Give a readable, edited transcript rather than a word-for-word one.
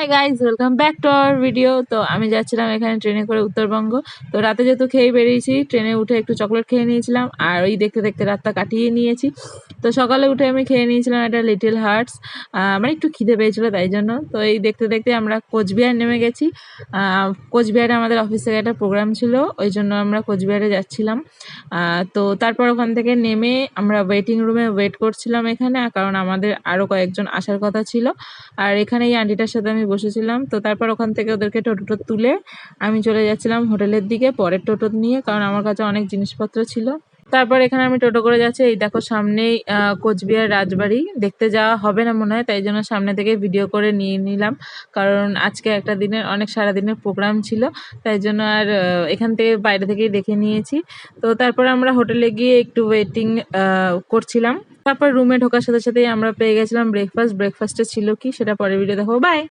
Hi guys, welcome back to our video. তো আমি যাচ্ছিলাম এখানে ট্রেনে করে উত্তরবঙ্গ। তো রাতে যেহেতু খেয়ে বেরিয়েছি, ট্রেনে উঠে একটু চকলেট খেয়ে নিয়েছিলাম আর ওই দেখতে দেখতে রাতটা কাটিয়ে নিয়েছি। তো সকালে উঠে আমি খেয়ে নিয়েছিলাম একটা লিটল হার্টস, মানে একটু খিদে পেয়েছিলো তাই জন্য। তো এই দেখতে দেখতে আমরা কোচবিহার নেমে গেছি। কোচবিহারে আমাদের অফিস থেকে একটা প্রোগ্রাম ছিল, ওই জন্য আমরা কোচবিহারে যাচ্ছিলাম। তো তারপর ওখান থেকে নেমে আমরা ওয়েটিং রুমে ওয়েট করছিলাম এখানে, কারণ আমাদের আরও কয়েকজন আসার কথা ছিল। আর এখানে এই আন্টিটার সাথে আমি বসেছিলাম। তো তারপর ওখান থেকে ওদেরকে টোটো তুলে আমি চলে যাচ্ছিলাম হোটেলের দিকে পরের টোটো নিয়ে, কারণ আমার কাছে অনেক জিনিসপত্র ছিল। তারপর এখানে আমি টোটো করে যাচ্ছি। এই দেখো সামনেই কোচবিহার রাজবাড়ি। দেখতে যাওয়া হবে না মনে হয়, তাই জন্য সামনে থেকে ভিডিও করে নিয়ে নিলাম, কারণ আজকে একটা দিনের অনেক সারাদিনের প্রোগ্রাম ছিল, তাই জন্য আর এখান থেকে বাইরে থেকেই দেখে নিয়েছি। তো তারপর আমরা হোটেলে গিয়ে একটু ওয়েটিং করছিলাম। তারপর রুমে ঢোকার সাথে সাথেই আমরা পেয়ে গেছিলাম ব্রেকফাস্টে ছিল কি সেটা পরে ভিডিও দেখো। বাই।